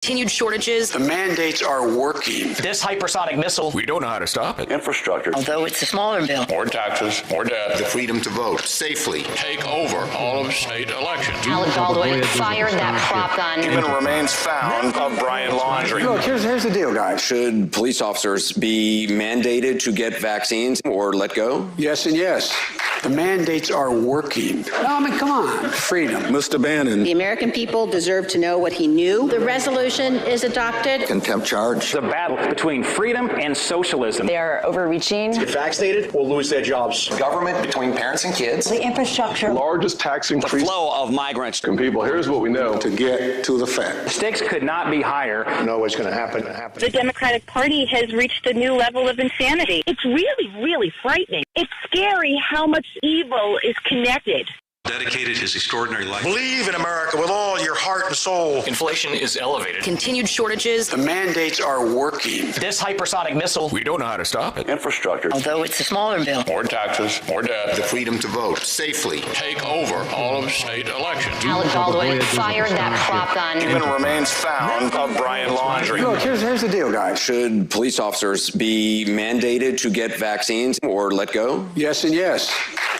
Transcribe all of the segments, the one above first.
Continued shortages. The mandates are working. This hypersonic missile. We don't know how to stop it. Infrastructure. Although it's a smaller bill. More taxes, more debt. The freedom to vote safely. Take over all of state elections. Alec Baldwin fired that prop gun. Even remains found of Brian Laundrie. Look, here's the deal, guys. Should police officers be mandated to get vaccines or let go? Yes and yes. The mandates are working. No, I mean, come on. Freedom. Mr. Bannon. The American people deserve to know what he knew. The resolution is adopted. Contempt charge. The battle between freedom and socialism. They are overreaching. Get vaccinated or lose their jobs. Government between parents and kids. The infrastructure. Largest tax increase. The flow of migrants. People, here's what we know to get to the fact. The stakes could not be higher. You know what's going to happen. The Democratic Party has reached a new level of insanity. It's really, really frightening. It's scary how much evil is connected. Dedicated his extraordinary life. Believe in America with all your heart and soul. Inflation is elevated. Continued shortages. The mandates are working. This hypersonic missile. We don't know how to stop it. Infrastructure. Although it's a smaller bill. More taxes, more debt. The freedom to vote safely. Take over all of state elections. Alec Baldwin fired that prop gun. Even remains found of Brian Laundrie. Look, here's the deal, guys. Should police officers be mandated to get vaccines or let go? Yes and yes.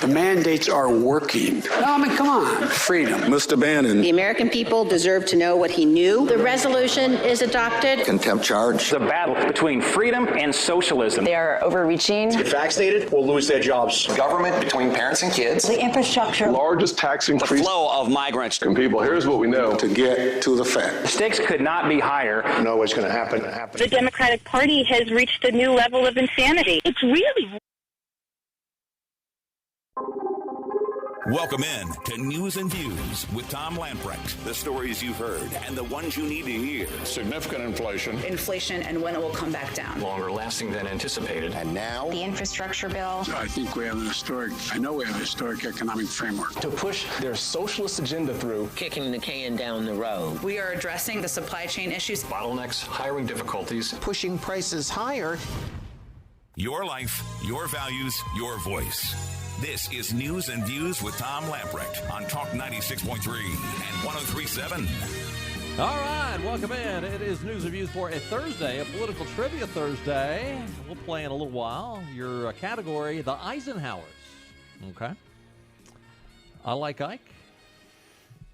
The mandates are working. No, I mean, come on. Freedom. Mr. Bannon. The American people deserve to know what he knew. The resolution is adopted. Contempt charge. The battle between freedom and socialism. They are overreaching. Get vaccinated or lose their jobs. Government between parents and kids. The infrastructure. Largest tax The increase. flow of migrants. People, here's what we know to get to the fact. The stakes could not be higher. You know what's going to happen. The Democratic Party has reached a new level of insanity. It's really Welcome in to News and Views with Tom Lamprecht. The stories you've heard and the ones you need to hear. Significant inflation. Inflation and when it will come back down. Longer lasting than anticipated. And now, The infrastructure bill. I think we have an historic economic framework. To push their socialist agenda through. Kicking the can down the road. We are addressing the supply chain issues. Bottlenecks, hiring difficulties. Pushing prices higher. Your life, your values, your voice. This is News and Views with Tom Lamprecht on Talk 96.3 and 103.7. All right, welcome in. It is News and Views for a Thursday, a political trivia Thursday. We'll play in a little while. Your category, the Eisenhowers. Okay. I like Ike.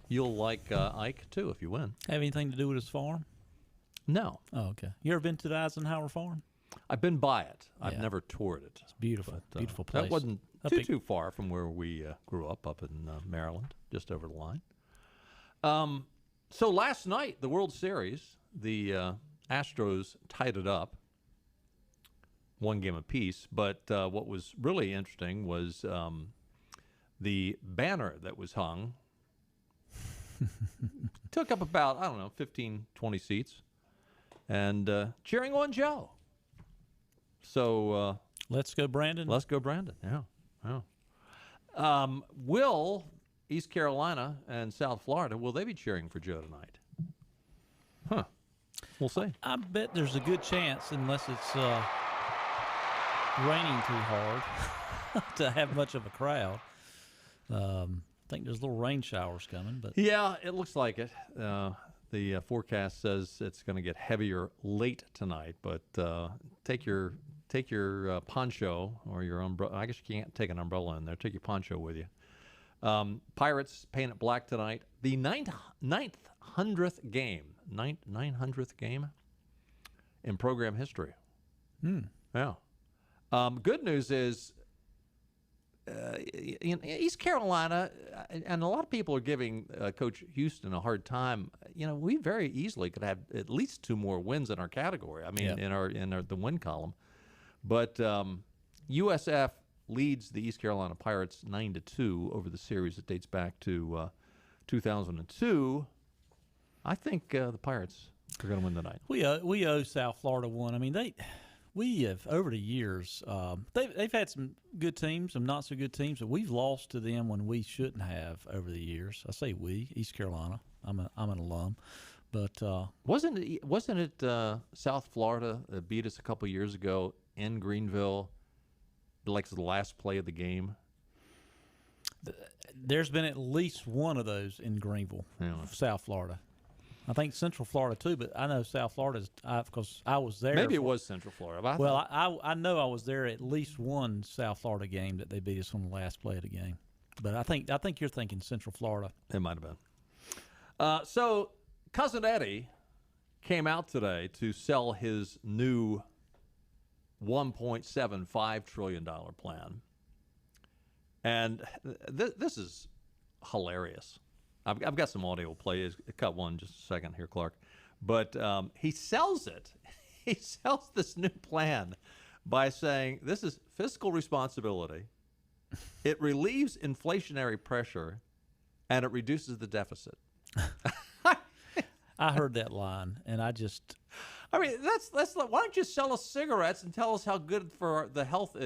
You'll like Ike, too, if you win. Have anything to do with his farm? No. Oh, okay. You ever been to the Eisenhower farm? I've been by it. I've never toured it. It's beautiful. But, beautiful place. That wasn't too far from where we grew up in Maryland, just over the line. So last night, the World Series, the Astros tied it up, one game apiece. But what was really interesting was the banner that was hung took up about, 15, 20 seats, and cheering on Joe. So let's go, Brandon. Let's go, Brandon. Yeah. Will East Carolina and South Florida, will they be cheering for Joe tonight? Huh. We'll see. I bet there's a good chance, unless it's raining too hard, to have much of a crowd. I think there's little rain showers coming. But yeah, it looks like it. The forecast says it's going to get heavier late tonight, but take your poncho or your umbrella. I guess you can't take an umbrella in there. Take your poncho with you. Pirates paint it black tonight. The 900th game in program history. Yeah. Good news is in East Carolina, and a lot of people are giving Coach Houston a hard time. We very easily could have at least 2 more wins in our category. I mean, in the win column. But USF leads the East Carolina Pirates 9-2 over the series that dates back to 2002. I think the Pirates are going to win tonight. We owe South Florida one. I mean, we have over the years they've had some good teams, some not so good teams, but we've lost to them when we shouldn't have over the years. I say we, East Carolina. I'm an alum. But wasn't it South Florida that beat us a couple years ago in Greenville, like the last play of the game? There's been at least one of those in Greenville, South Florida. I think Central Florida too, but I know South Florida because I was there. Maybe it was Central Florida. But I know I was there at least one South Florida game that they beat us on the last play of the game. But I think you're thinking Central Florida. It might have been. So Cousin Eddie came out today to sell his new $1.75 trillion plan. And this is hilarious. I've got some audio play. Cut one just a second here, Clark. But he sells it. He sells this new plan by saying this is fiscal responsibility. It relieves inflationary pressure, and it reduces the deficit. I heard that line, and I mean, that's why don't you sell us cigarettes and tell us how good for the health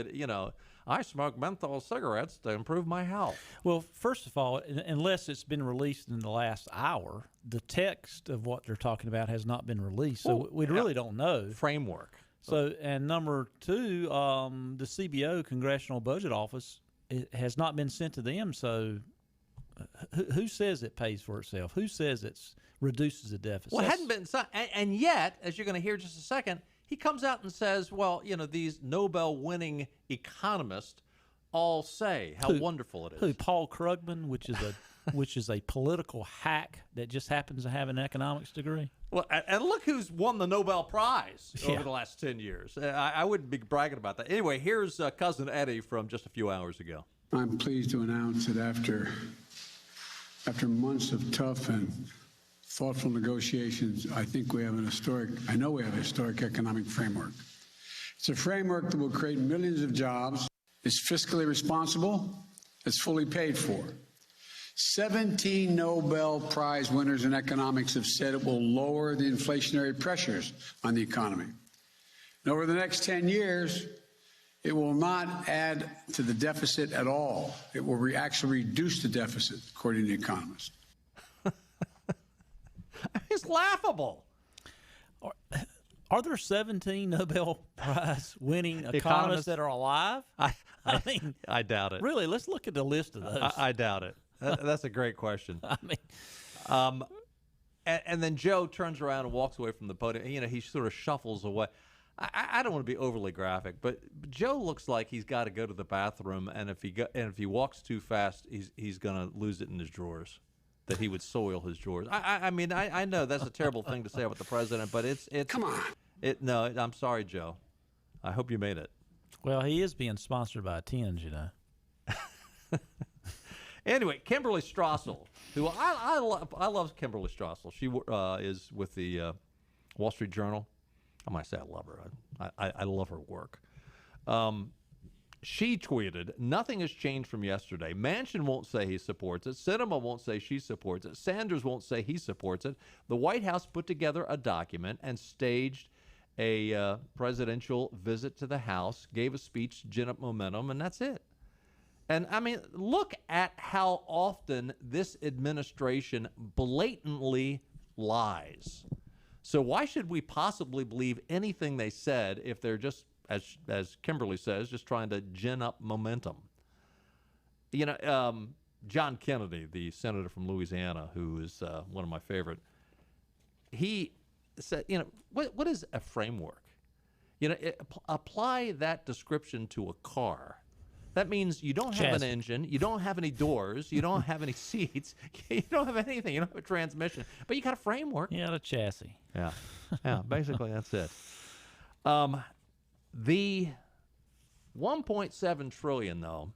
I smoke menthol cigarettes to improve my health. Well, first of all, unless it's been released in the last hour, the text of what they're talking about has not been released, so we really don't know. Framework. So, and number two, the CBO, Congressional Budget Office, it has not been sent to them, so who says it pays for itself? Who says it reduces the deficit? Well, it hadn't been, and yet, as you're going to hear in just a second, he comes out and says, well, these Nobel-winning economists all say how wonderful it is. Who, Paul Krugman, which is a political hack that just happens to have an economics degree? Well, and look who's won the Nobel Prize over the last 10 years. I wouldn't be bragging about that. Anyway, here's Cousin Eddie from just a few hours ago. I'm pleased to announce that after months of tough and thoughtful negotiations, I know we have a historic economic framework. It's a framework that will create millions of jobs, is fiscally responsible, it's fully paid for. 17 Nobel Prize winners in economics have said it will lower the inflationary pressures on the economy. And over the next 10 years, it will not add to the deficit at all. It will actually reduce the deficit, according to economists. It's laughable. Are there 17 Nobel Prize winning economists that are alive? I mean, I doubt it. Really, let's look at the list of those. I doubt it. That's a great question. I mean, and then Joe turns around and walks away from the podium. He sort of shuffles away. I don't want to be overly graphic, but Joe looks like he's got to go to the bathroom, and if he walks too fast, he's going to lose it in his drawers. That he would soil his drawers. I mean, I know that's a terrible thing to say about the president, but it's come on. No, I'm sorry, Joe. I hope you made it. Well, he is being sponsored by Tins, Anyway, Kimberly Strassel, who I love Kimberly Strassel. She is with the Wall Street Journal. I might say I love her. I love her work. She tweeted, nothing has changed from yesterday. Manchin won't say he supports it. Sinema won't say she supports it. Sanders won't say he supports it. The White House put together a document and staged a presidential visit to the House, gave a speech to gin up momentum, and that's it. And, I mean, look at how often this administration blatantly lies. So why should we possibly believe anything they said if they're just, as Kimberly says, just trying to gin up momentum? John Kennedy, the senator from Louisiana, who is one of my favorite, he said, what is a framework? Apply that description to a car. That means you don't have an engine, you don't have any doors, you don't have any seats, you don't have anything, you don't have a transmission, but you got a framework. You got a chassis. Yeah, basically that's it. The $1.7 trillion, though,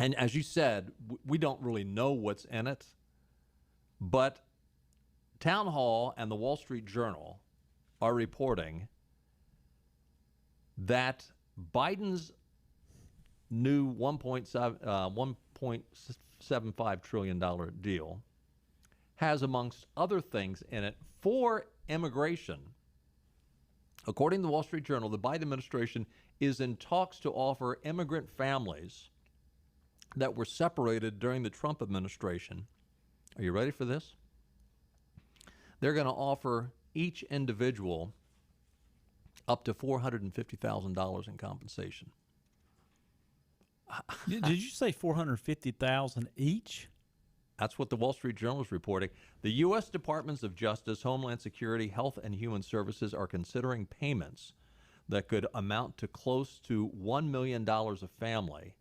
and as you said, we don't really know what's in it, but Town Hall and the Wall Street Journal are reporting that Biden's new $1.75 trillion deal has, amongst other things in it, for immigration. According to the Wall Street Journal, the Biden administration is in talks to offer immigrant families that were separated during the Trump administration. Are you ready for this? They're going to offer each individual up to $450,000 in compensation. Did you say $450,000 each? That's what the Wall Street Journal is reporting. The U.S. Departments of Justice, Homeland Security, Health and Human Services are considering payments that could amount to close to $1 million a family,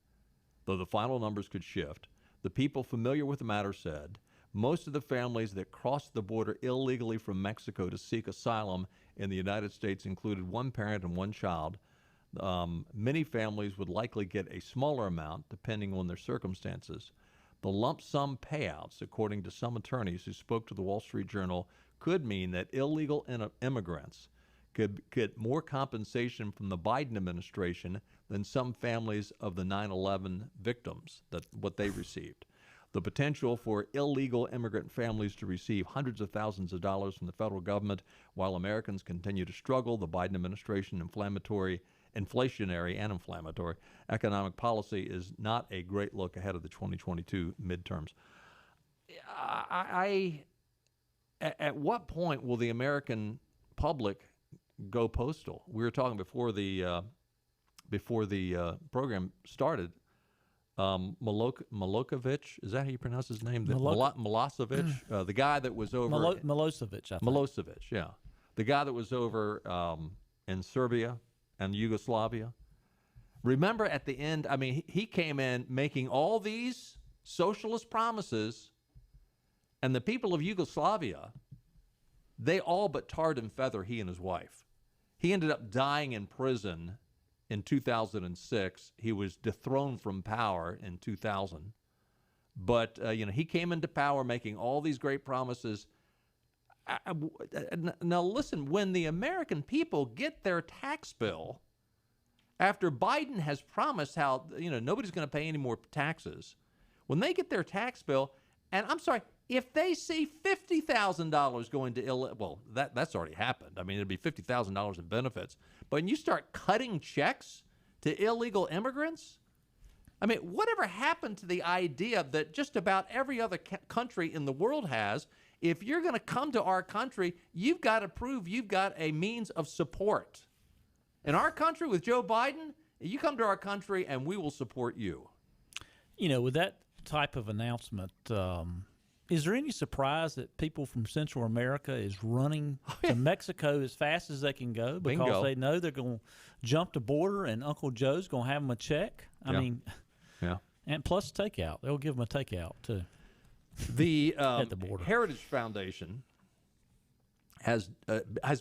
though the final numbers could shift. The people familiar with the matter said most of the families that crossed the border illegally from Mexico to seek asylum in the United States included one parent and one child. Many families would likely get a smaller amount depending on their circumstances. The lump sum payouts, according to some attorneys who spoke to the Wall Street Journal, could mean that illegal immigrants could get more compensation from the Biden administration than some families of the 9/11 victims, what they received. The potential for illegal immigrant families to receive hundreds of thousands of dollars from the federal government while Americans continue to struggle. The Biden administration inflationary and inflammatory economic policy is not a great look ahead of the 2022 midterms. At what point will the American public go postal? We were talking before the program started. Milosevic, is that how you pronounce his name? Milosevic, the guy that was over Milosevic, I think. Milosevic, yeah, the guy that was over in Serbia and Yugoslavia. Remember at the end, I mean, he came in making all these socialist promises, and the people of Yugoslavia, they all but tarred and feather he and his wife. He ended up dying in prison in 2006. He was dethroned from power in 2000. But, he came into power making all these great promises. Now, listen, when the American people get their tax bill, after Biden has promised how, nobody's going to pay any more taxes, when they get their tax bill, and I'm sorry, if they see $50,000 going to that's already happened. I mean, it'd be $50,000 in benefits. But when you start cutting checks to illegal immigrants, I mean, whatever happened to the idea that just about every other country in the world has? If you're going to come to our country, you've got to prove you've got a means of support. In our country, with Joe Biden, you come to our country and we will support you. With that type of announcement, is there any surprise that people from Central America is running to Mexico as fast as they can go because they know they're going to jump the border and Uncle Joe's going to have them a check? I mean, and plus takeout. They'll give them a takeout, too. The at the border. Heritage Foundation has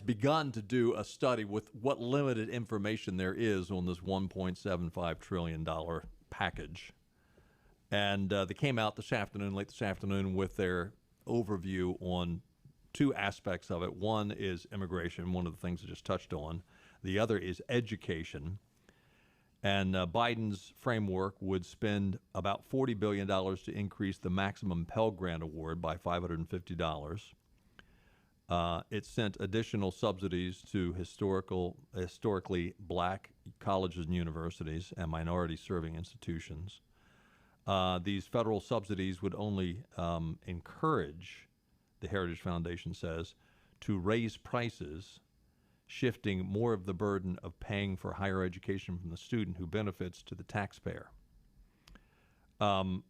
begun to do a study with what limited information there is on this $1.75 trillion package. And they came out late this afternoon, with their overview on two aspects of it. One is immigration, one of the things I just touched on. The other is education. And Biden's framework would spend about $40 billion to increase the maximum Pell Grant award by $550. It sent additional subsidies to historically black colleges and universities and minority-serving institutions. These federal subsidies would only encourage, the Heritage Foundation says, to raise prices, shifting more of the burden of paying for higher education from the student who benefits to the taxpayer. Their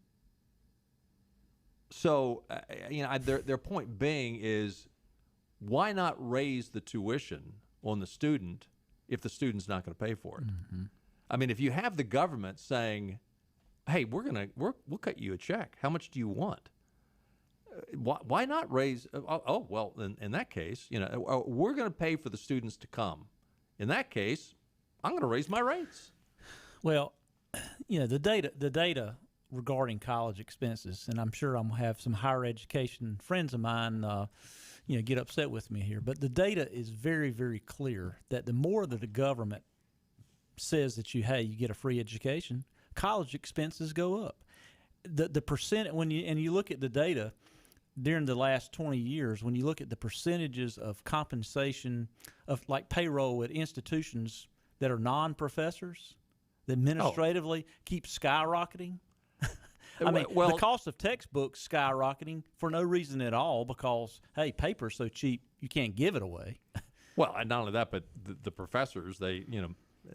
point being is, why not raise the tuition on the student if the student's not going to pay for it? Mm-hmm. I mean, if you have the government saying, hey, we'll cut you a check. How much do you want? Why not raise? Well, in that case, we're going to pay for the students to come. In that case, I'm going to raise my rates. Well, the data regarding college expenses, and I'm sure I'm going to have some higher education friends of mine, get upset with me here. But the data is very, very clear that the more that the government says that you get a free education, college expenses go up. The percent when you look at the data during the last 20 years, when you look at the percentages of compensation of like payroll at institutions that are non-professors, that administratively keep skyrocketing. I mean, the cost of textbooks skyrocketing for no reason at all because, hey, paper's so cheap you can't give it away. Well, and not only that, but the professors, they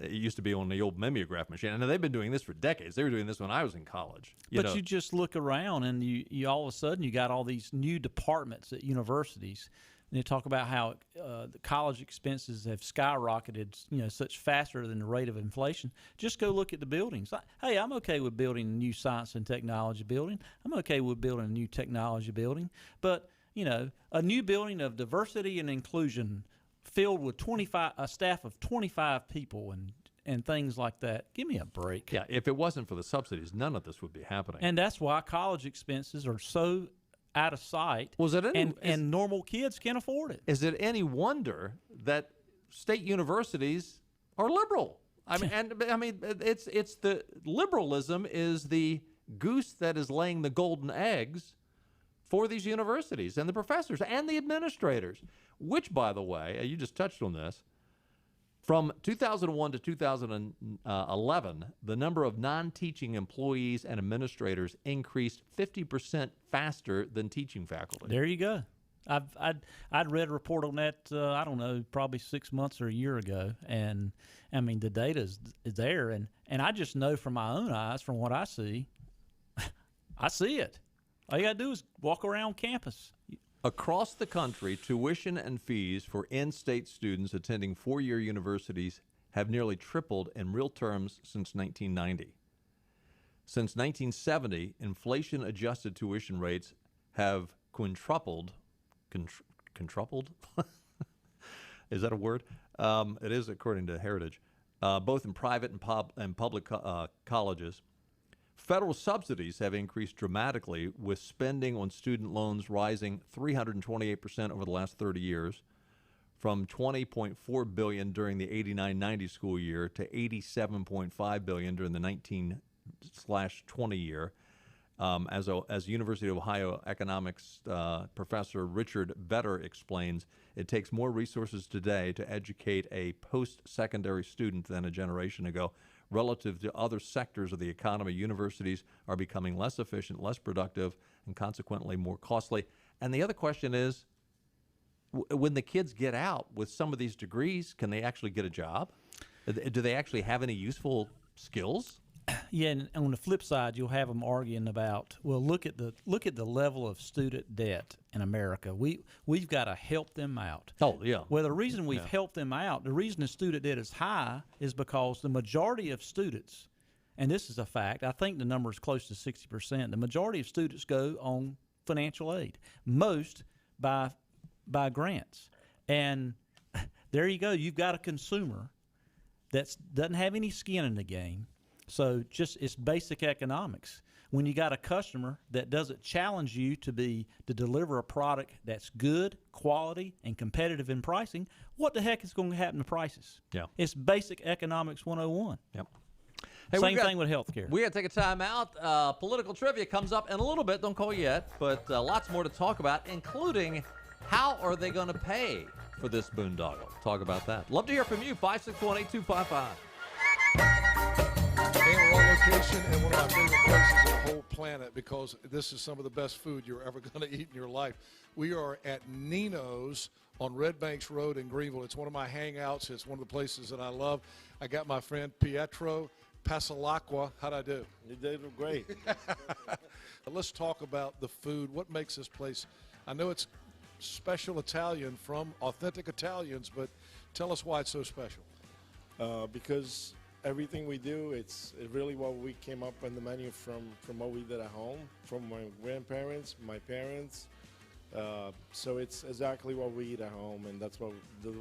it used to be on the old mimeograph machine. And they've been doing this for decades. They were doing this when I was in college. You just look around and you all of a sudden you got all these new departments at universities. And they talk about how the college expenses have skyrocketed, such faster than the rate of inflation. Just go look at the buildings. Hey, I'm okay with building a new science and technology building. I'm okay with building a new technology building. But, a new building of diversity and inclusion filled with a staff of 25 people and things like that. Give me a break. Yeah, if it wasn't for the subsidies, none of this would be happening. And that's why college expenses are so out of sight. And normal kids can't afford it. Is it any wonder that state universities are liberal? It's the liberalism is the goose that is laying the golden eggs for these universities and the professors and the administrators, which, by the way, you just touched on this, from 2001 to 2011, the number of non-teaching employees and administrators increased 50% faster than teaching faculty. There you go. I'd read a report on that, I don't know, probably 6 months or a year ago. And, the data is there. And I just know from my own eyes, from what I see, I see it. All you got to do is walk around campus. Across the country, tuition and fees for in-state students attending four-year universities have nearly tripled in real terms since 1990. Since 1970, inflation-adjusted tuition rates have quintupled. Quintupled? Is that a word? It is, according to Heritage, both in private and public colleges. Federal subsidies have increased dramatically, with spending on student loans rising 328% over the last 30 years, from $20.4 billion during the 89-90 school year to $87.5 billion during the 19/20 year. As University of Ohio economics professor Richard Vedder explains, it takes more resources today to educate a post-secondary student than a generation ago. Relative to other sectors of the economy, universities are becoming less efficient, less productive, and consequently more costly. And the other question is, when the kids get out with some of these degrees, can they actually get a job? Do they actually have any useful skills? Yeah, and on the flip side, you'll have them arguing about, well, look at the level of student debt in America. We've got to help them out. Oh, yeah. Well, the reason we've helped them out, the reason the student debt is high is because the majority of students, and this is a fact, I think the number is close to 60%, the majority of students go on financial aid, most by grants. And there you go. You've got a consumer that doesn't have any skin in the game. So it's basic economics. When you got a customer that doesn't challenge you to deliver a product that's good, quality, and competitive in pricing, what the heck is going to happen to prices? Yeah. It's basic economics 101. Yep. Hey, Same thing with healthcare. We got to take a time out. Political trivia comes up in a little bit. Don't call yet, but lots more to talk about, including how are they going to pay for this boondoggle? Talk about that. Love to hear from you. 561-8255. And we're on location in one of my favorite places on the whole planet, because this is some of the best food you're ever going to eat in your life. We are at Nino's on Red Banks Road in Greenville. It's one of my hangouts. It's one of the places that I love. I got my friend Pietro Pasalacqua. How'd I do? You did great. Let's talk about the food. What makes this place? I know it's special Italian from authentic Italians, but tell us why it's so special. Because everything we do, it's really what we came up on the menu from what we did at home, from my grandparents, my parents. So it's exactly what we eat at home, and that's the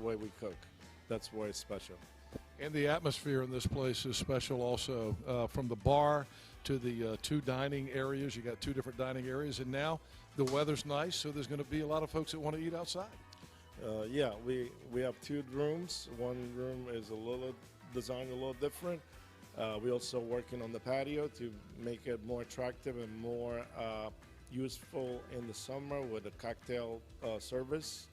way we cook. That's why it's special. And the atmosphere in this place is special also. From the bar to the two dining areas. You got two different dining areas, and now the weather's nice, so there's going to be a lot of folks that want to eat outside. Yeah, we have two rooms. One room is designed a little different. We're also working on the patio to make it more attractive and more useful in the summer with a cocktail service.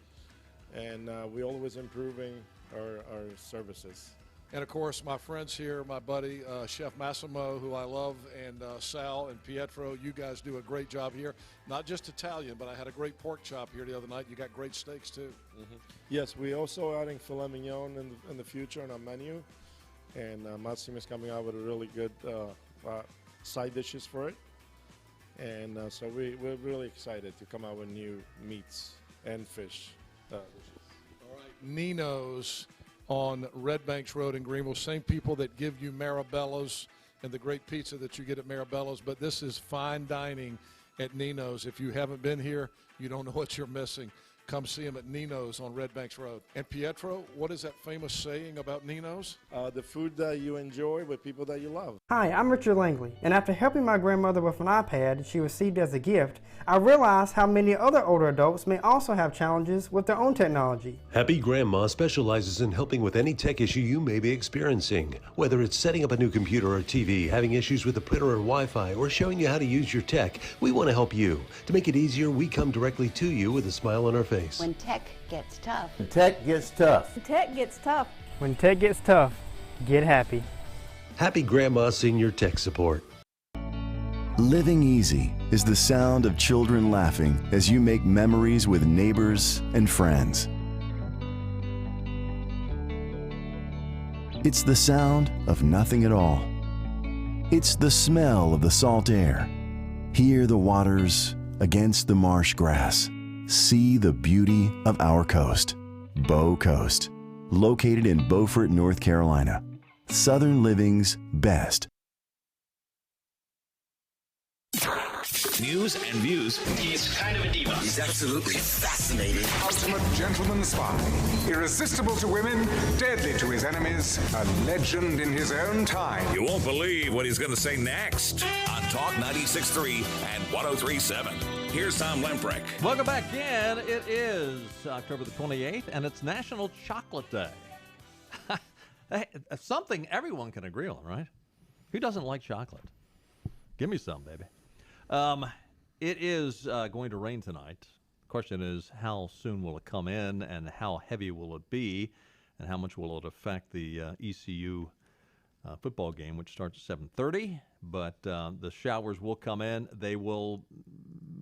And we're always improving our services. And, of course, my friends here, my buddy, Chef Massimo, who I love, and Sal and Pietro, you guys do a great job here. Not just Italian, but I had a great pork chop here the other night. You got great steaks, too. Mm-hmm. Yes, we're also adding filet mignon in the future on our menu. and Massimo is coming out with a really good side dishes for it. And so we're really excited to come out with new meats and fish dishes. All right, Nino's on Red Banks Road in Greenville. Same people that give you Marabello's and the great pizza that you get at Marabello's, but this is fine dining at Nino's. If you haven't been here, you don't know what you're missing. Come see him at Nino's on Red Banks Road. And Pietro, what is that famous saying about Nino's? The food that you enjoy with people that you love. Hi, I'm Richard Langley, and after helping my grandmother with an iPad she received as a gift, I realized how many other older adults may also have challenges with their own technology. Happy Grandma specializes in helping with any tech issue you may be experiencing. Whether it's setting up a new computer or TV, having issues with the printer or Wi-Fi, or showing you how to use your tech, we want to help you. To make it easier, we come directly to you with a smile on our face. When tech gets tough. When tech gets tough. When tech gets tough. When tech gets tough, get happy. Happy Grandma Senior Tech Support. Living easy is the sound of children laughing as you make memories with neighbors and friends. It's the sound of nothing at all. It's the smell of the salt air. Hear the waters against the marsh grass. See the beauty of our coast. Bow Coast, located in Beaufort, North Carolina. Southern living's best. News and views. He's kind of a diva. He's absolutely fascinating. Ultimate gentleman spy. Irresistible to women, deadly to his enemies, a legend in his own time. You won't believe what he's going to say next on Talk 96.3 and 103.7. Here's Tom Lemprecht. Welcome back in. It is October the 28th, and it's National Chocolate Day. Something everyone can agree on, right? Who doesn't like chocolate? Give me some, baby. It is going to rain tonight. Question is, how soon will it come in, and how heavy will it be, and how much will it affect the ECU football game, which starts at 7:30? But the showers will come in. They will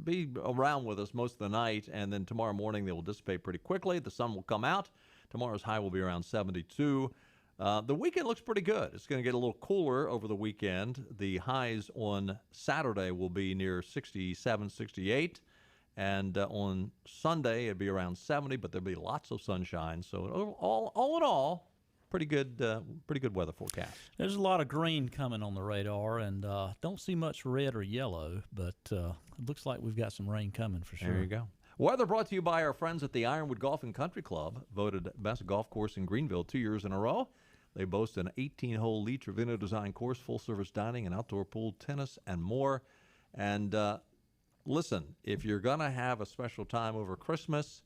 be around with us most of the night, and then tomorrow morning they will dissipate pretty quickly. The sun will come out. Tomorrow's high will be around 72. The weekend looks pretty good. It's going to get a little cooler over the weekend. The highs on Saturday will be near 67, 68. And on Sunday, it'll be around 70, but there'll be lots of sunshine. So all in all, pretty good weather forecast. There's a lot of green coming on the radar, and don't see much red or yellow, but it looks like we've got some rain coming for sure. There you go. Weather brought to you by our friends at the Ironwood Golf and Country Club, voted best golf course in Greenville 2 years in a row. They boast an 18-hole Lee Trevino design course, full-service dining, and outdoor pool, tennis, and more. And listen, if you're going to have a special time over Christmas,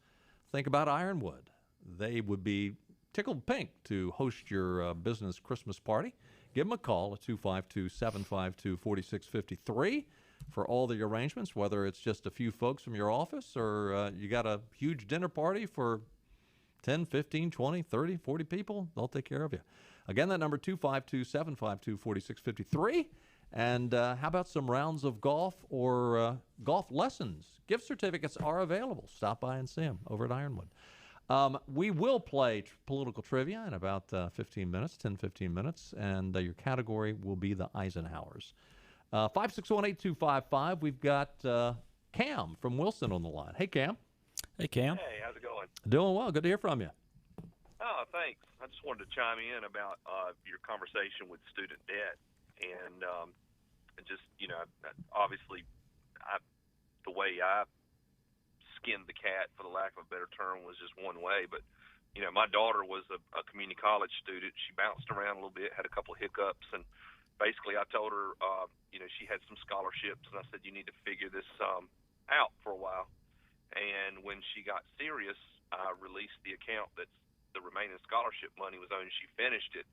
think about Ironwood. They would be tickled pink to host your business Christmas party. Give them a call at 252-752-4653 for all the arrangements, whether it's just a few folks from your office or you got a huge dinner party for 10, 15, 20, 30, 40 people. They'll take care of you. Again, that number 252-752-4653. And how about some rounds of golf or golf lessons? Gift certificates are available. Stop by and see them over at Ironwood. We will play political trivia in about 15 minutes, 10-15 minutes, and your category will be the Eisenhowers. 5618255. We've got Cam from Wilson on the line. Hey, Cam. Hey, Cam. Hey, how's it going? Doing well. Good to hear from you. Oh, thanks. I just wanted to chime in about your conversation with student debt. And just, obviously, the way I skinned the cat, for the lack of a better term, was just one way. But, my daughter was a community college student. She bounced around a little bit, had a couple of hiccups. And basically I told her, she had some scholarships. And I said, you need to figure this out for a while. And when she got serious, I released the account that the remaining scholarship money was on. She finished it.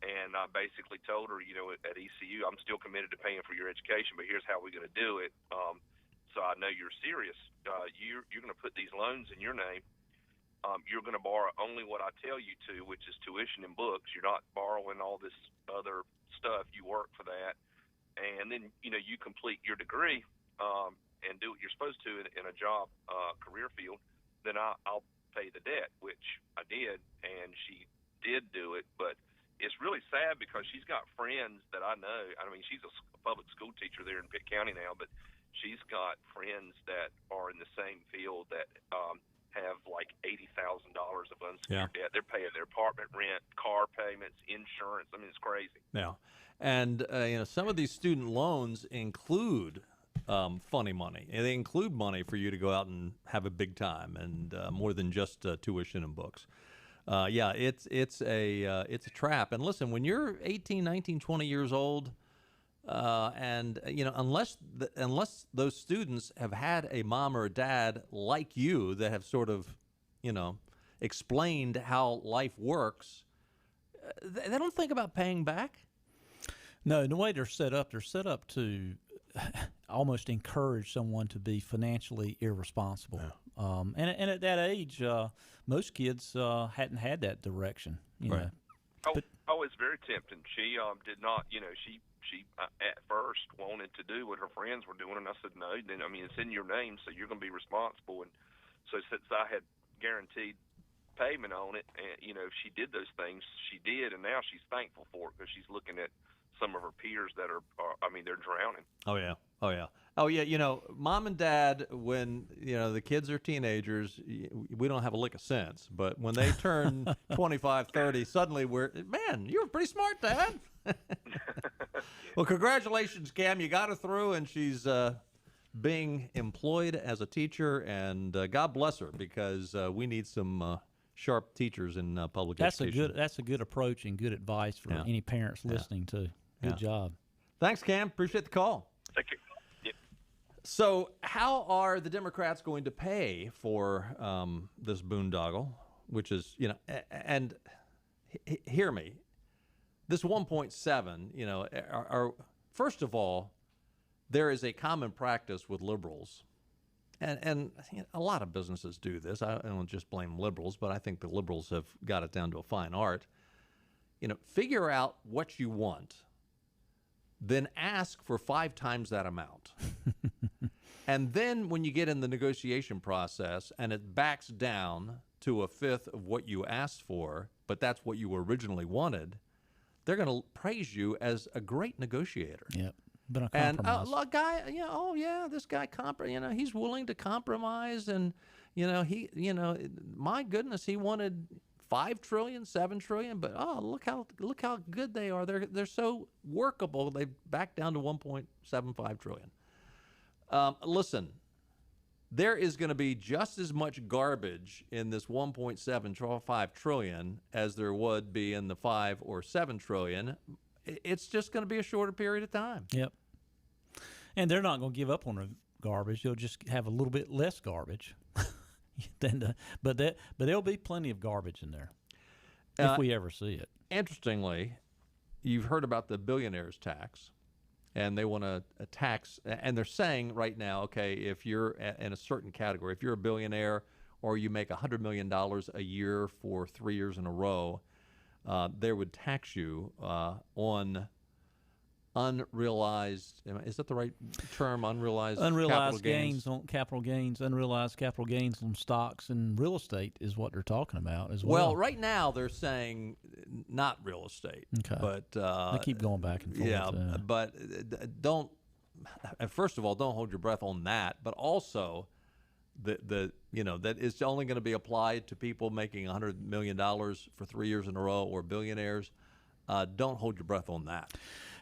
And I basically told her, at ECU, I'm still committed to paying for your education, but here's how we're going to do it. So I know you're serious. You're going to put these loans in your name. You're going to borrow only what I tell you to, which is tuition and books. You're not borrowing all this other stuff. You work for that. And then, you complete your degree and do what you're supposed to in a job career field, then I'll pay the debt, which I did, and she did do it. But it's really sad because she's got friends that I know. I mean, she's a public school teacher there in Pitt County now, but she's got friends that are in the same field that have like $80,000 of unsecured debt. They're paying their apartment rent, car payments, insurance. I mean, it's crazy. Yeah, and some of these student loans include funny money. And they include money for you to go out and have a big time, and more than just tuition and books. It's a trap. And listen, when you're 18, 19, 20 years old, and unless those students have had a mom or a dad like you that have sort of, explained how life works, they don't think about paying back. No, in the way they're set up to almost encourage someone to be financially irresponsible. Yeah. And at that age, most kids hadn't had that direction. You know. Oh, it's very tempting. She did not, she at first wanted to do what her friends were doing, and I said, no, then, I mean, it's in your name, so you're going to be responsible. And so since I had guaranteed payment on it, and, if she did those things, she did, and now she's thankful for it because she's looking at some of her peers that are they're drowning. Oh, yeah. Mom and dad, when, the kids are teenagers, we don't have a lick of sense. But when they turn 25, 30, suddenly man, you're pretty smart, Dad. Well, congratulations, Cam. You got her through, and she's being employed as a teacher. And God bless her, because we need some sharp teachers in public education. That's a good approach and good advice for any parents listening, too. Good job. Thanks, Cam. Appreciate the call. Thank you. Yep. So how are the Democrats going to pay for this boondoggle, which is, and hear me, this 1.7, first of all, there is a common practice with liberals, and a lot of businesses do this. I don't just blame liberals, but I think the liberals have got it down to a fine art. Figure out what you want, then ask for 5 times that amount. And then when you get in the negotiation process and it backs down to a fifth of what you asked for, but that's what you originally wanted, they're going to praise you as a great negotiator. Yep. Been a compromise. And a guy, this guy, he's willing to compromise, and my goodness, he wanted $5 trillion, $7 trillion, but look how good they are. They're so workable. They back down to $1.75 trillion. Listen, there is going to be just as much garbage in this $1.75 trillion as there would be in the $5 or $7 trillion. It's just going to be a shorter period of time. Yep. And they're not going to give up on the garbage. They'll just have a little bit less garbage. But there'll be plenty of garbage in there if we ever see it. Interestingly, you've heard about the billionaires tax, and they want to tax, and they're saying right now, okay, if you're in a certain category, if you're a billionaire or you make $100 million a year for 3 years in a row, they would tax you on unrealized, is that the right term? Unrealized capital gains on capital gains, unrealized capital gains on stocks and real estate is what they're talking about as well. Well, right now they're saying not real estate. Okay. But they keep going back and forth. Yeah, but don't, first of all, don't hold your breath on that, but also that it's only going to be applied to people making $100 million for 3 years in a row, or billionaires. Don't hold your breath on that.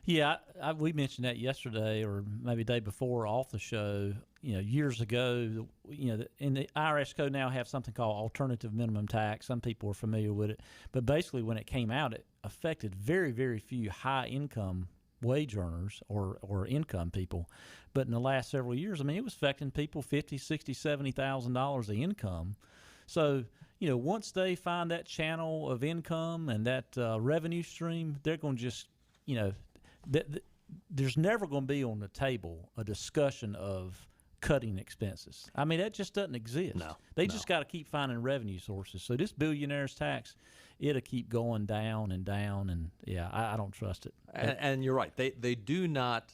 Yeah, we mentioned that yesterday, or maybe the day before, off the show. Years ago, in the IRS code now have something called alternative minimum tax. Some people are familiar with it, but basically, when it came out, it affected very, very few high-income wage earners or income people. But in the last several years, it was affecting people $50,000, $60,000, $70,000 of income. So, once they find that channel of income and that revenue stream, they're going to just, there's never going to be on the table a discussion of cutting expenses. That just doesn't exist. No, they just got to keep finding revenue sources. So this billionaire's tax, it'll keep going down and down, and I don't trust it. And you're right. They do not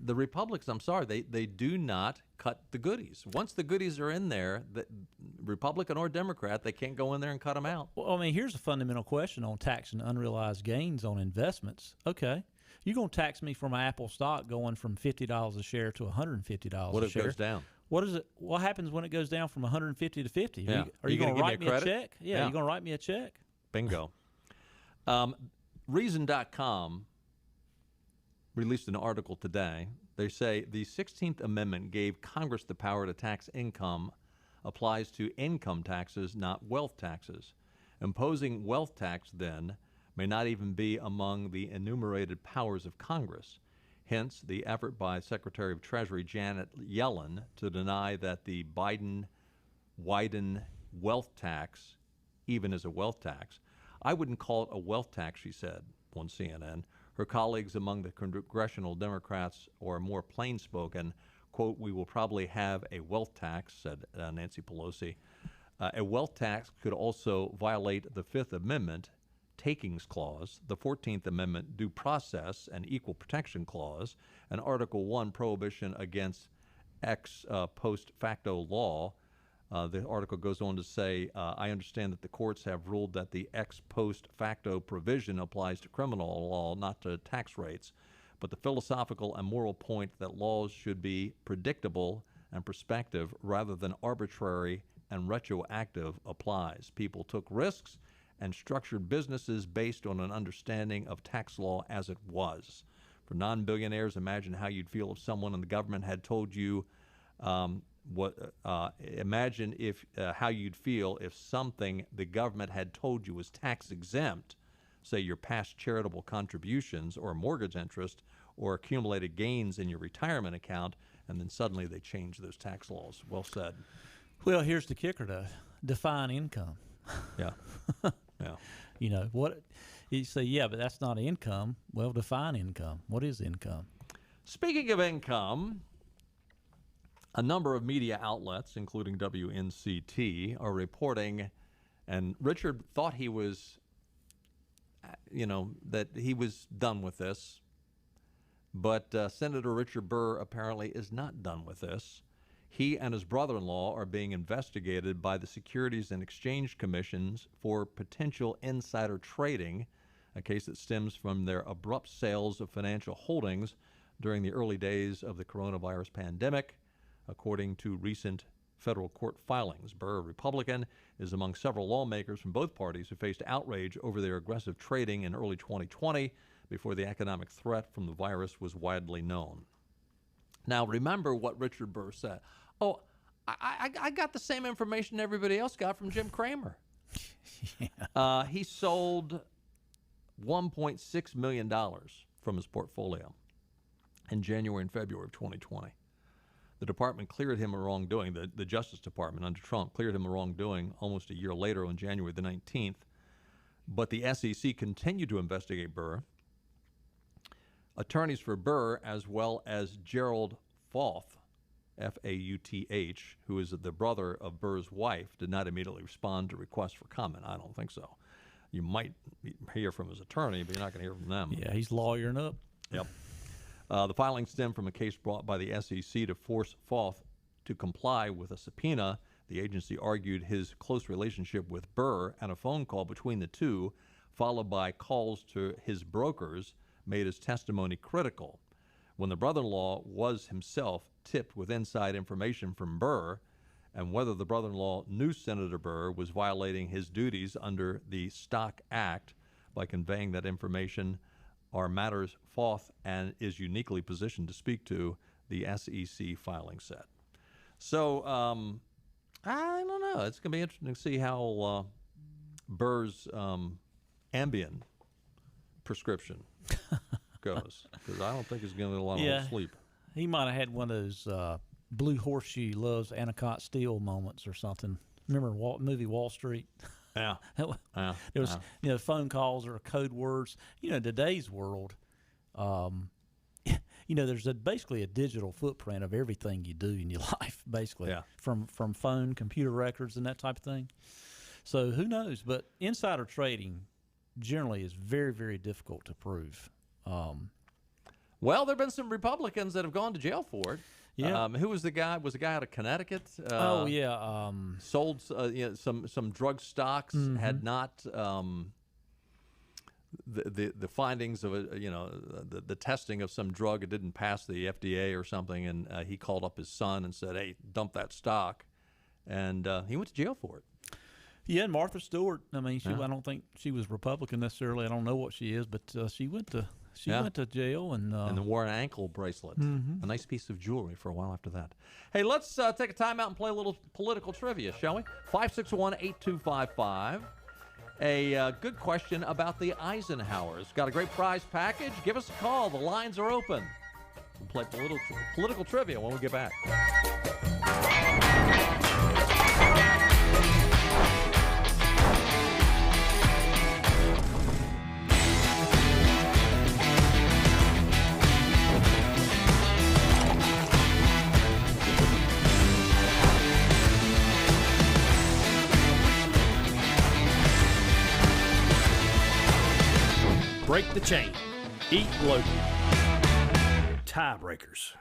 the Republicans, I'm sorry, they do not cut the goodies. Once the goodies are in there, the Republican or Democrat, they can't go in there and cut them out. Well, I mean, here's a fundamental question on taxing unrealized gains on investments. Okay, you're going to tax me for my Apple stock going from $50 a share to $150 a share. What if it goes down? What is it? What happens when it goes down from 150 to 50? Yeah. Are you going to write me a credit? check? Yeah, you're going to write me a check? Bingo. Reason.com released an article today. They say the 16th Amendment gave Congress the power to tax income applies to income taxes, not wealth taxes. Imposing wealth tax, then, may not even be among the enumerated powers of Congress. Hence, the effort by Secretary of Treasury Janet Yellen to deny that the Biden-Wyden wealth tax even is a wealth tax. I wouldn't call it a wealth tax, she said on CNN. Her colleagues among the congressional Democrats are more plain-spoken. Quote, we will probably have a wealth tax, said Nancy Pelosi. A wealth tax could also violate the Fifth Amendment Takings Clause, the 14th Amendment Due Process and Equal Protection Clause, and Article 1 Prohibition against ex post facto law. The article goes on to say, I understand that the courts have ruled that the ex post facto provision applies to criminal law, not to tax rates. But the philosophical and moral point that laws should be predictable and prospective rather than arbitrary and retroactive applies. People took risks and structured businesses based on an understanding of tax law as it was. For non-billionaires, imagine how you'd feel if someone in the government had told you imagine if how you'd feel if something the government had told you was tax exempt, say your past charitable contributions or mortgage interest or accumulated gains in your retirement account, and then suddenly they change those tax laws. Well said. Well, here's the kicker to define income. Yeah. Yeah. You know, what you say, yeah, but that's not income. Well, define income. What is income? Speaking of income, a number of media outlets, including WNCT, are reporting, and Richard thought he was, that he was done with this, but Senator Richard Burr apparently is not done with this. He and his brother-in-law are being investigated by the Securities and Exchange Commissions for potential insider trading, a case that stems from their abrupt sales of financial holdings during the early days of the coronavirus pandemic, according to recent federal court filings. Burr, a Republican, is among several lawmakers from both parties who faced outrage over their aggressive trading in early 2020 before the economic threat from the virus was widely known. Now, remember what Richard Burr said. Oh, I got the same information everybody else got from Jim Cramer. Yeah. He sold $1.6 million from his portfolio in January and February of 2020. The department cleared him of wrongdoing. The Justice Department under Trump cleared him of wrongdoing almost a year later on January the 19th. But the SEC continued to investigate Burr. Attorneys for Burr, as well as Gerald Fauth, F-A-U-T-H, who is the brother of Burr's wife, did not immediately respond to requests for comment. I don't think so. You might hear from his attorney, but you're not going to hear from them. Yeah, he's lawyering up. Yep. The filing stemmed from a case brought by the SEC to force Fauth to comply with a subpoena. The agency argued his close relationship with Burr and a phone call between the two, followed by calls to his brokers, made his testimony critical. When the brother-in-law was himself tipped with inside information from Burr, and whether the brother-in-law knew Senator Burr was violating his duties under the Stock Act by conveying that information, are matters Fauth and is uniquely positioned to speak to, the SEC filing said. So, I don't know. It's going to be interesting to see how Burr's Ambien prescription goes, because I don't think he's going to get a lot of sleep. He might have had one of those Blue Horseshoe loves Anacott Steel moments or something. Remember movie Wall Street? Yeah. There was, phone calls or code words. In today's world, there's basically a digital footprint of everything you do in your life, basically. Yeah. From phone, computer records, and that type of thing. So who knows? But insider trading generally is very, very difficult to prove. Well, there have been some Republicans that have gone to jail for it. Yeah. Who was the guy? Was the guy out of Connecticut? Sold some drug stocks, had not the findings of the testing of some drug. It didn't pass the FDA or something, and he called up his son and said, "Hey, dump that stock," and he went to jail for it. Yeah, and Martha Stewart. I mean, I don't think she was Republican necessarily. I don't know what she is, but she went to jail and wore an ankle bracelet, a nice piece of jewelry for a while after that. Hey, let's take a time out and play a little political trivia, shall we? 561-8255. A good question about the Eisenhowers. Got a great prize package? Give us a call. The lines are open. We'll play political trivia when we get back. Break the chain. Eat local. Tiebreakers.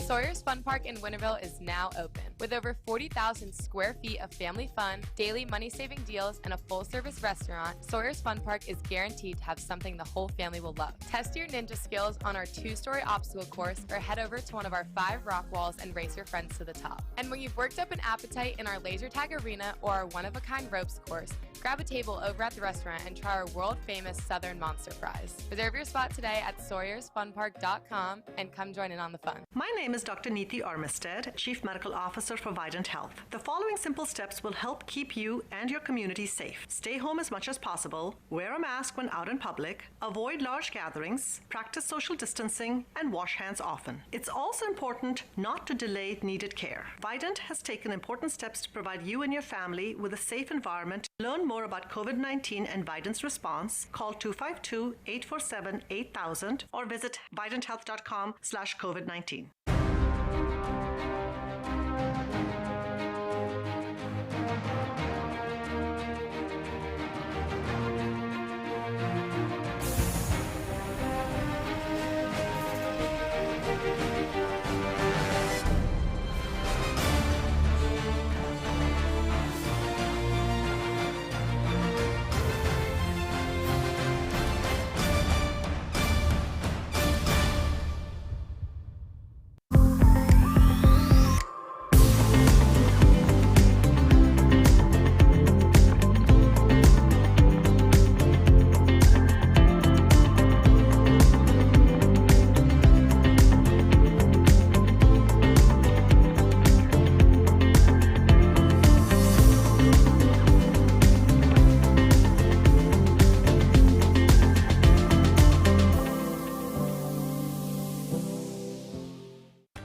Sawyer's Fun Park in Winterville is now open. With over 40,000 square feet of family fun, daily money-saving deals, and a full-service restaurant, Sawyer's Fun Park is guaranteed to have something the whole family will love. Test your ninja skills on our 2-story obstacle course or head over to one of our 5 rock walls and race your friends to the top. And when you've worked up an appetite in our laser tag arena or our one-of-a-kind ropes course, grab a table over at the restaurant and try our world-famous Southern Monster Fries. Reserve your spot today at SawyersFunPark.com and come join in on the fun. My name is Dr. Neeti Armistead, Chief Medical Officer for Vidant Health. The following simple steps will help keep you and your community safe. Stay home as much as possible, wear a mask when out in public, avoid large gatherings, practice social distancing, and wash hands often. It's also important not to delay needed care. Vidant has taken important steps to provide you and your family with a safe environment. Learn more about COVID-19 and Vidant's response. Call 252-847-8000 or visit vidanthealth.com/COVID-19.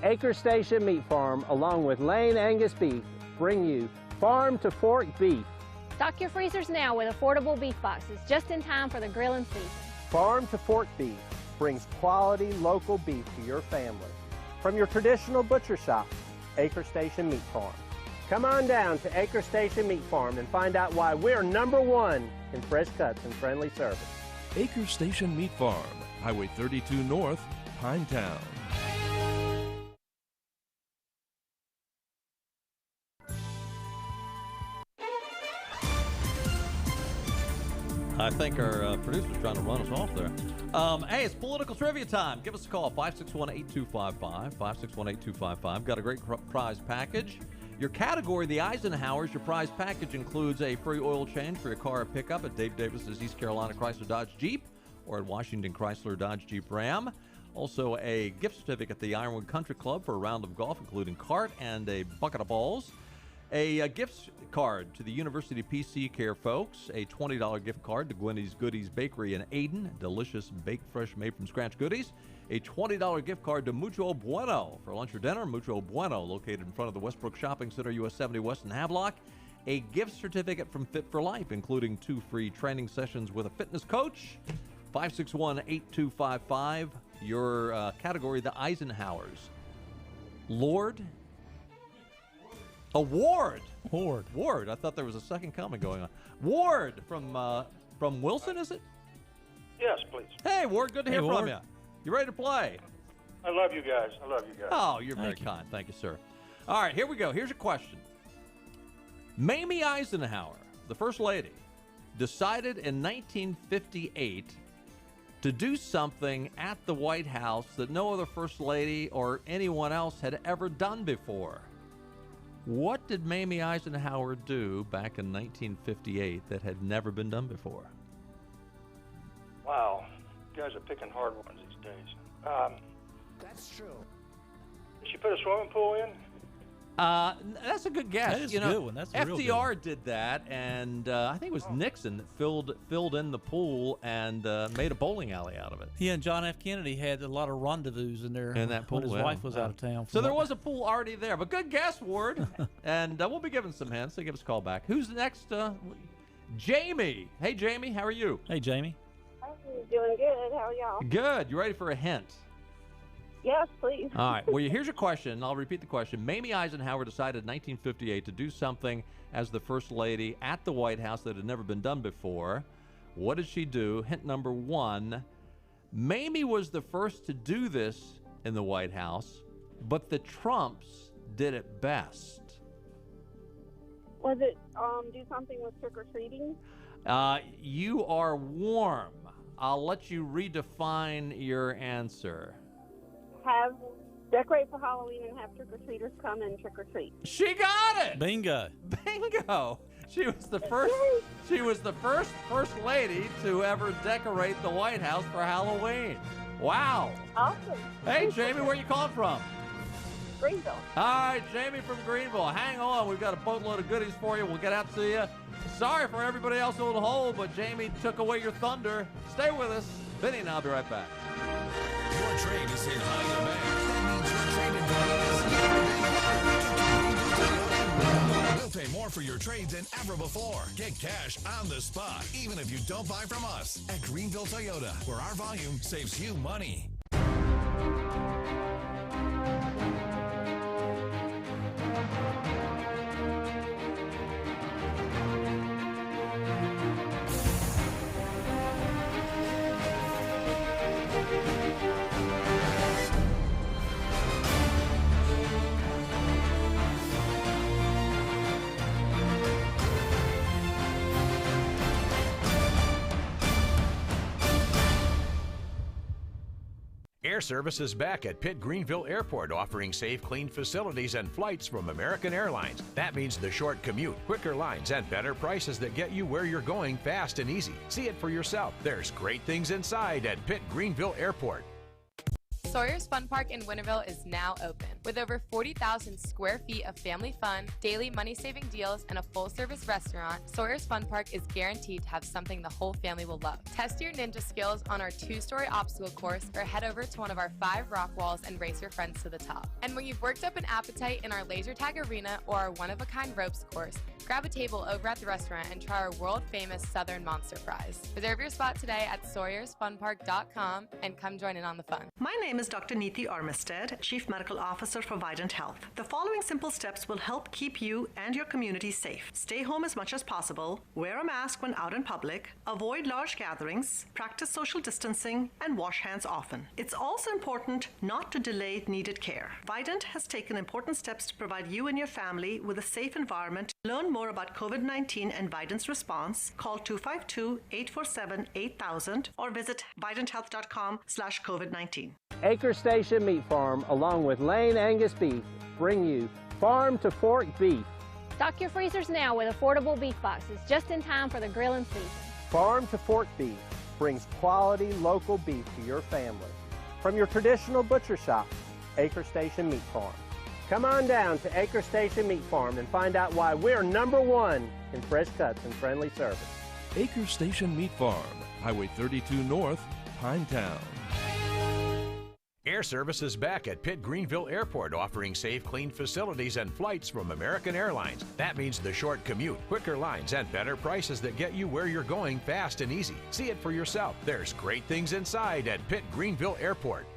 Acre Station Meat Farm, along with Lane Angus Beef, bring you Farm to Fork Beef. Stock your freezers now with affordable beef boxes, just in time for the grilling season. Farm to Fork Beef brings quality local beef to your family. From your traditional butcher shop, Acre Station Meat Farm. Come on down to Acre Station Meat Farm and find out why we're #1 in fresh cuts and friendly service. Acre Station Meat Farm, Highway 32 North, Pinetown. I think our producer's trying to run us off there. Hey, it's political trivia time. Give us a call, 561-8255, 561-8255. Got a great prize package. Your category, the Eisenhowers, your prize package includes a free oil change for your car or pickup at Dave Davis's East Carolina Chrysler Dodge Jeep or at Washington Chrysler Dodge Jeep Ram. Also, a gift certificate at the Ironwood Country Club for a round of golf, including cart and a bucket of balls. A gift card to the University PC Care folks, a $20 gift card to Gwenny's Goodies Bakery in Ayden, delicious baked fresh made from scratch goodies, a $20 gift card to Mucho Bueno for lunch or dinner, Mucho Bueno located in front of the Westbrook Shopping Center, US 70 West in Havelock, a gift certificate from Fit for Life, including 2 free training sessions with a fitness coach, 561-8255, your category, the Eisenhowers. Lord... Ward. I thought there was a second comment going on. Ward from Wilson, is it? Yes, please. Hey, Ward, good to hear from Ward. you. You ready to play? I love you guys. I love you guys. Oh, you're very kind. Thank you, sir. All right, here we go. Here's a question. Mamie Eisenhower, the First Lady, decided in 1958 to do something at the White House that no other First Lady or anyone else had ever done before. What did Mamie Eisenhower do back in 1958 that had never been done before? Wow. You guys are picking hard ones these days. That's true. Did she put a swimming pool in? That's a good guess. That is a good one. That's a real good FDR did that, and I think it was Nixon that filled in the pool and made a bowling alley out of it. He and John F. Kennedy had a lot of rendezvous in there In that pool, when his yeah. wife was out of town. So there was a pool already there. But good guess, Ward. And we'll be giving some hints. So give us a call back. Who's next? Jamie. Hey, Jamie. How are you? Hey, Jamie. I'm doing good. How are y'all? Good. You ready for a hint? Yes, please. All right. Well, here's your question. I'll repeat the question. Mamie Eisenhower decided in 1958 to do something as the First Lady at the White House that had never been done before. What did she do? Hint number one. Mamie was the first to do this in the White House, but the Trumps did it best. Was it do something with trick-or-treating? You are warm. I'll let you redefine your answer. Decorate for Halloween and have trick-or-treaters come and trick-or-treat. She got it. Bingo. Bingo. She was the first. She was the first First Lady to ever decorate the White House for Halloween. Wow. Awesome. Hey, Jamie, where you calling from? Greenville. All right, Jamie from Greenville. Hang on. We've got a boatload of goodies for you. We'll get out to you. Sorry for everybody else on hold, but Jamie took away your thunder. Stay with us. Vinny and I'll be right back. Your trade is in high demand. We'll pay more for your trade than ever before. Get cash on the spot, even if you don't buy from us at Greenville Toyota, where our volume saves you money. Air Service is back at Pitt Greenville Airport, offering safe, clean facilities and flights from American Airlines. That means the short commute, quicker lines, and better prices that get you where you're going fast and easy. See it for yourself. There's great things inside at Pitt Greenville Airport. Sawyer's Fun Park in Winterville is now open. With over 40,000 square feet of family fun, daily money-saving deals, and a full-service restaurant, Sawyer's Fun Park is guaranteed to have something the whole family will love. Test your ninja skills on our 2-story obstacle course or head over to one of our 5 rock walls and race your friends to the top. And when you've worked up an appetite in our laser tag arena or our one-of-a-kind ropes course, grab a table over at the restaurant and try our world-famous Southern Monster Fries. Reserve your spot today at SawyersFunPark.com and come join in on the fun. My name is Dr. Neeti Armistead, Chief Medical Officer for Vidant Health. The following simple steps will help keep you and your community safe. Stay home as much as possible, wear a mask when out in public, avoid large gatherings, practice social distancing, and wash hands often. It's also important not to delay needed care. Vidant has taken important steps to provide you and your family with a safe environment. Learn more about COVID-19 and Vidant's response. Call 252-847-8000 or visit vidanthealth.com/COVID-19. Acre Station Meat Farm, along with Lane Angus Beef, bring you Farm to Fork Beef. Stock your freezers now with affordable beef boxes just in time for the grilling season. Farm to Fork Beef brings quality local beef to your family. From your traditional butcher shop, Acre Station Meat Farm. Come on down to Acre Station Meat Farm and find out why we're #1 in fresh cuts and friendly service. Acre Station Meat Farm, Highway 32 North, Pinetown. Air Service is back at Pitt Greenville Airport, offering safe, clean facilities and flights from American Airlines. That means the short commute, quicker lines, and better prices that get you where you're going fast and easy. See it for yourself. There's great things inside at Pitt Greenville Airport.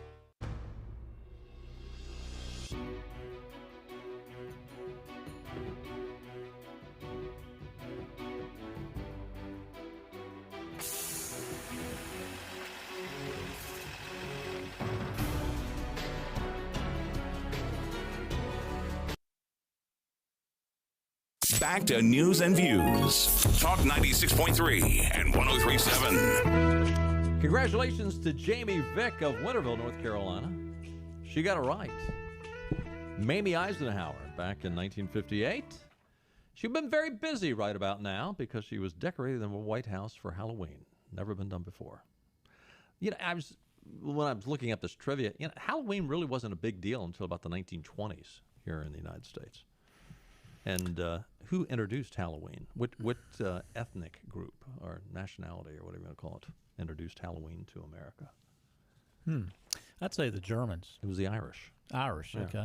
back to news and views. Talk 96.3 and 103.7. Congratulations to Jamie Vick of Winterville, North Carolina. She got it right. Mamie Eisenhower, back in 1958. She'd been very busy right about now because she was decorated in the White House for Halloween. Never been done before. You know, when I was looking at this trivia, Halloween really wasn't a big deal until about the 1920s here in the United States. And who introduced Halloween? What ethnic group or nationality or whatever you want to call it introduced Halloween to America? I'd say the Germans. It was the Irish. Irish, okay.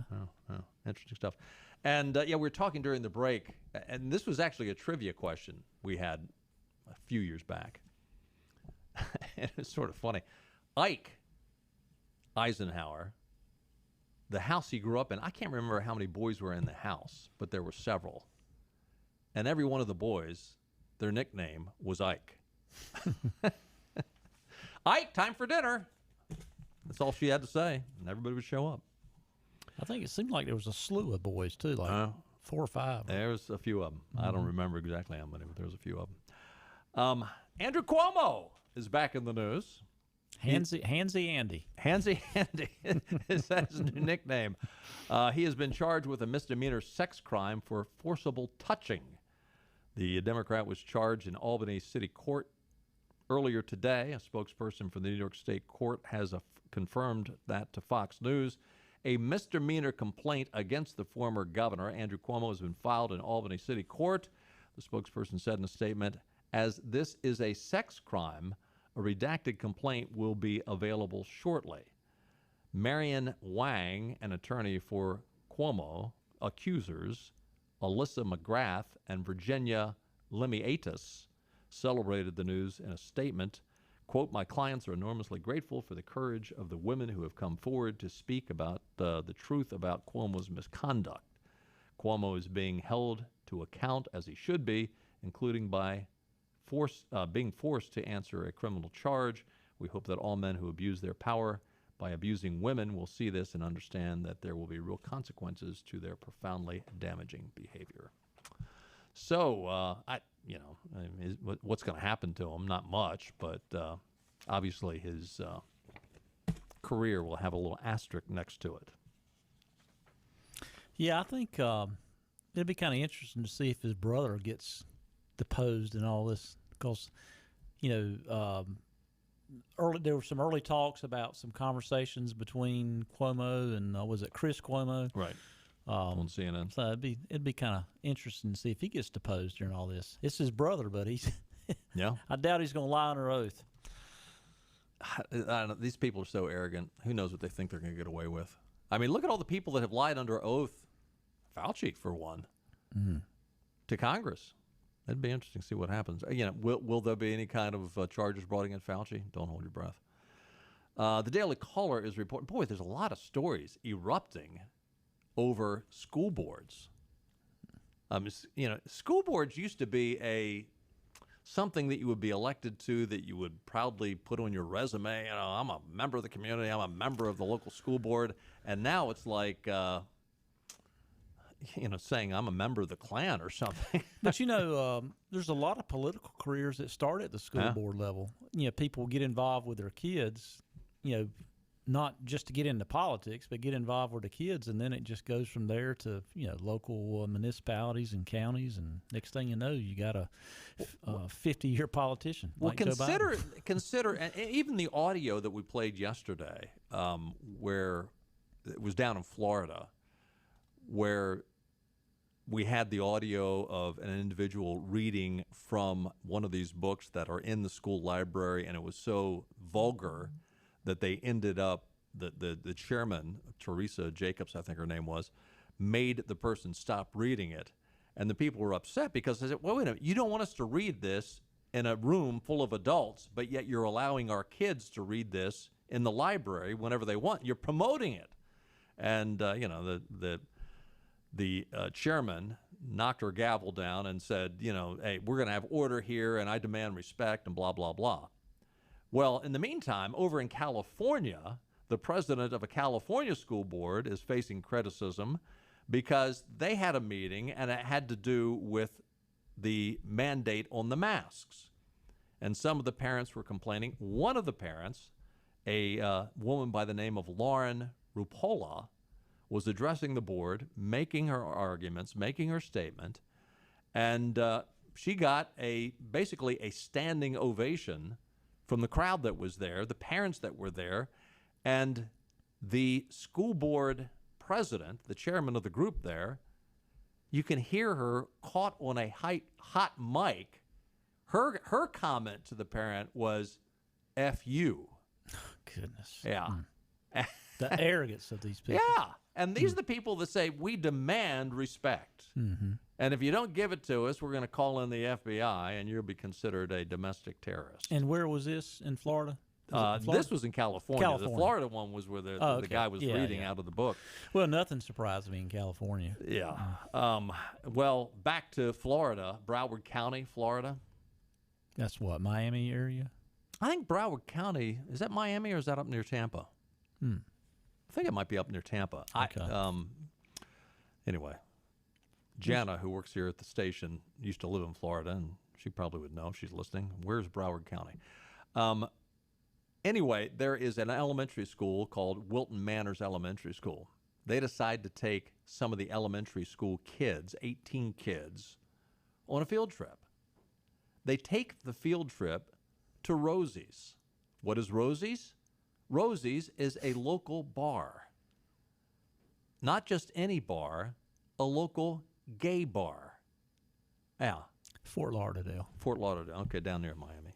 Oh, interesting stuff. And, we were talking during the break, and this was actually a trivia question we had a few years back. And it's sort of funny. Ike Eisenhower, the house he grew up in, I can't remember how many boys were in the house, but there were several. And every one of the boys, their nickname was Ike. Ike, time for dinner. That's all she had to say, and everybody would show up. I think it seemed like there was a slew of boys, too, like 4 or 5. There was a few of them. I don't remember exactly how many, but there was a few of them. Andrew Cuomo is back in the news. Handsy Andy. Handsy Andy is his new nickname. He has been charged with a misdemeanor sex crime for forcible touching. The Democrat was charged in Albany City Court earlier today. A spokesperson for the New York State Court has confirmed that to Fox News. A misdemeanor complaint against the former governor, Andrew Cuomo, has been filed in Albany City Court. The spokesperson said in a statement, as this is a sex crime, a redacted complaint will be available shortly. Marion Wang, an attorney for Cuomo, accusers Alyssa McGrath and Virginia Lemiatis celebrated the news in a statement. Quote, my clients are enormously grateful for the courage of the women who have come forward to speak about the truth about Cuomo's misconduct. Cuomo is being held to account as he should be, including by being forced to answer a criminal charge. We hope that all men who abuse their power by abusing women will see this and understand that there will be real consequences to their profoundly damaging behavior. So, what's going to happen to him? Not much, but obviously his career will have a little asterisk next to it. Yeah, I think it'd be kind of interesting to see if his brother gets deposed in all this, because, there were some early talks about some conversations between Cuomo and was it Chris Cuomo? Right. On CNN. So it'd be kind of interesting to see if he gets deposed during all this. It's his brother, but yeah. I doubt he's going to lie under oath. I don't know. These people are so arrogant. Who knows what they think they're going to get away with? I mean, look at all the people that have lied under oath. Fauci, for one, to Congress. It'd be interesting to see what happens. Will there be any kind of charges brought against Fauci? Don't hold your breath. The Daily Caller is reporting. Boy, there's a lot of stories erupting over school boards. School boards used to be something that you would be elected to, that you would proudly put on your resume. I'm a member of the community. I'm a member of the local school board. And now it's like, saying I'm a member of the Klan or something. But there's a lot of political careers that start at the school board level. People get involved with their kids. Not just to get into politics, but get involved with the kids, and then it just goes from there to local municipalities and counties, and next thing you know, you got a 50-year politician. Well, like consider, and even the audio that we played yesterday, where it was down in Florida, where we had the audio of an individual reading from one of these books that are in the school library, and it was so vulgar that they ended up, the chairman, Teresa Jacobs, I think her name was, made the person stop reading it. And the people were upset because they said, well, wait a minute, you don't want us to read this in a room full of adults, but yet you're allowing our kids to read this in the library whenever they want. You're promoting it. And, the chairman knocked her gavel down and said, hey, we're going to have order here, and I demand respect, and blah, blah, blah. Well, in the meantime, over in California, the president of a California school board is facing criticism because they had a meeting and it had to do with the mandate on the masks. And some of the parents were complaining. One of the parents, a woman by the name of Lauren Rupola, was addressing the board, making her arguments, making her statement, and she got basically a standing ovation from the crowd that was there, the parents that were there, and the school board president, the chairman of the group there. You can hear her caught on a hot mic. Her comment to the parent was, "F you." Goodness. Yeah. The arrogance of these people. Yeah. And these are the people that say, we demand respect. Mm-hmm. And if you don't give it to us, we're going to call in the FBI and you'll be considered a domestic terrorist. And where was this? In Florida? This was in California. California. The Florida one was where the guy was reading out of the book. Well, nothing surprised me in California. Yeah. Well, back to Florida, Broward County, Florida. That's what, Miami area? I think Broward County, is that Miami or is that up near Tampa? I think it might be up near Tampa. Okay. Anyway, Jana, who works here at the station, used to live in Florida, and she probably would know if she's listening. Where's Broward County? Anyway, there is an elementary school called Wilton Manors Elementary School. They decide to take some of the elementary school kids, 18 kids, on a field trip. They take the field trip to Rosie's. What is Rosie's? Rosie's is a local bar. Not just any bar, a local gay bar. Yeah. Fort Lauderdale. Fort Lauderdale. Okay, down near Miami.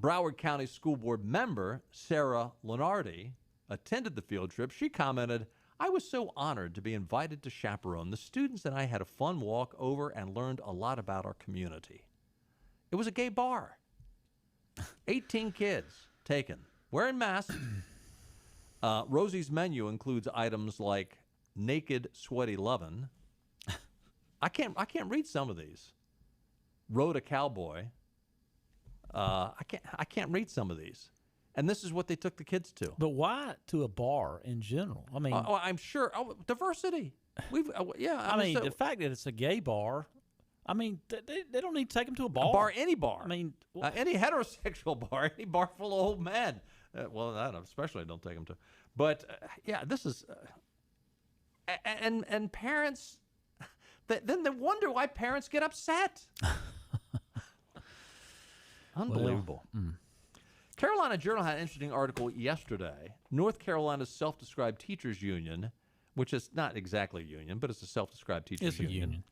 Broward County School Board member Sarah Lenardi attended the field trip. She commented, "I was so honored to be invited to chaperone. The students and I had a fun walk over and learned a lot about our community." It was a gay bar. 18 kids taken, wearing masks. Rosie's menu includes items like naked, sweaty lovin'. I can't read some of these. Rode a cowboy. I can't read some of these. And this is what they took the kids to. But why to a bar in general? I mean, I'm sure diversity. I mean, the fact that it's a gay bar. I mean, they don't need to take them to a bar. Any bar. I mean, any heterosexual bar, any bar full of old men. Well, that especially don't take them to. But this is, and parents. Then they wonder why parents get upset. Unbelievable. Carolina Journal had an interesting article yesterday. North Carolina's self-described teachers union, which is not exactly a union, but it's a self-described teachers union. It's a union.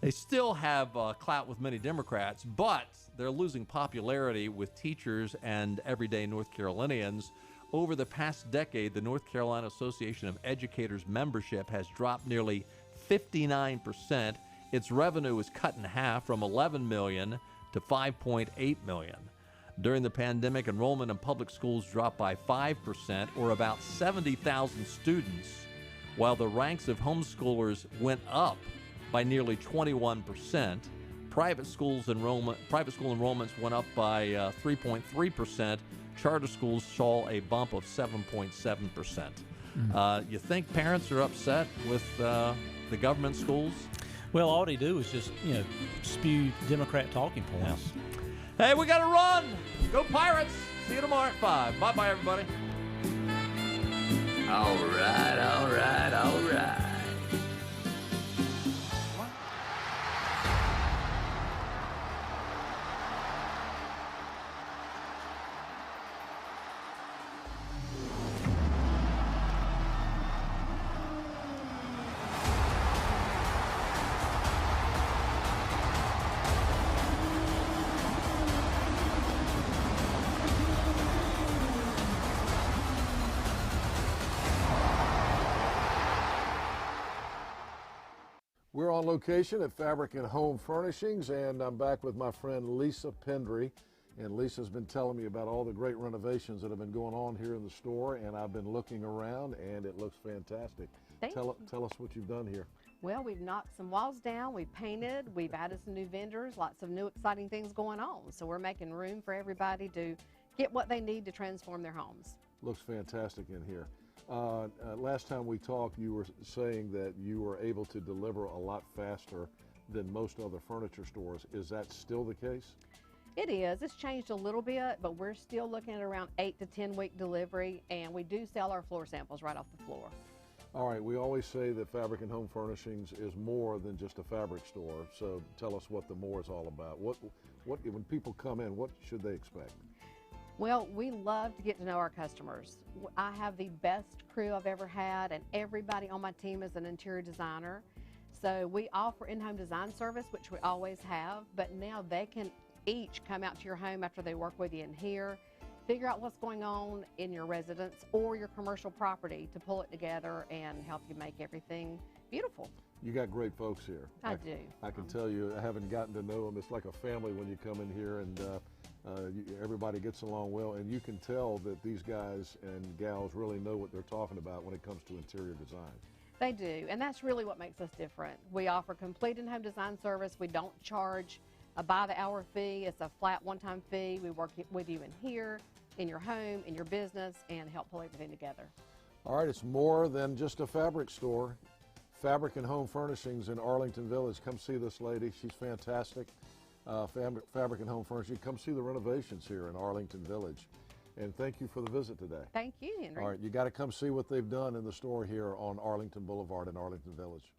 They still have clout with many Democrats, but they're losing popularity with teachers and everyday North Carolinians. Over the past decade, the North Carolina Association of Educators membership has dropped nearly 59%. Its revenue is cut in half from $11 million to $5.8 million. During the pandemic, enrollment in public schools dropped by 5%, or about 70,000 students, while the ranks of homeschoolers went up by nearly 21%. Private school enrollments went up by 3.3%. Charter schools saw a bump of 7.7%. You think parents are upset with the government schools? Well, all they do is just, spew Democrat talking points. Yeah. Hey, we got to run. Go Pirates. See you tomorrow at 5. Bye-bye, everybody. All right. We're on location at Fabric and Home Furnishings, and I'm back with my friend Lisa Pendry. And Lisa's been telling me about all the great renovations that have been going on here in the store, and I've been looking around, and it looks fantastic. Tell us what you've done here. Well, we've knocked some walls down, we've painted, we've added some new vendors, lots of new exciting things going on. So we're making room for everybody to get what they need to transform their homes. Looks fantastic in here. Last time we talked, you were saying that you were able to deliver a lot faster than most other furniture stores. Is that still the case? It is. It's changed a little bit, but we're still looking at around 8 to 10 week delivery, and we do sell our floor samples right off the floor. All right, we always say that Fabric and Home Furnishings is more than just a fabric store, so tell us what the more is all about. What when people come in, what should they expect? Well, we love to get to know our customers. I have the best crew I've ever had, and everybody on my team is an interior designer. So we offer in-home design service, which we always have, but now they can each come out to your home after they work with you in here, figure out what's going on in your residence or your commercial property to pull it together and help you make everything beautiful. You got great folks here. I do. I can tell you, I haven't gotten to know them. It's like a family when you come in here, and everybody gets along well, and you can tell that these guys and gals really know what they're talking about when it comes to interior design. They do, and that's really what makes us different. We offer complete in-home design service. We don't charge a by-the-hour fee. It's a flat one-time fee. We work with you in here, in your home, in your business, and help pull everything together. All right, it's more than just a fabric store. Fabric and Home Furnishings in Arlington Village. Come see this lady. She's fantastic. Fabric and Home Furnishings. Come see the renovations here in Arlington Village. And thank you for the visit today. Thank you, Henry. All right, you got to come see what they've done in the store here on Arlington Boulevard in Arlington Village.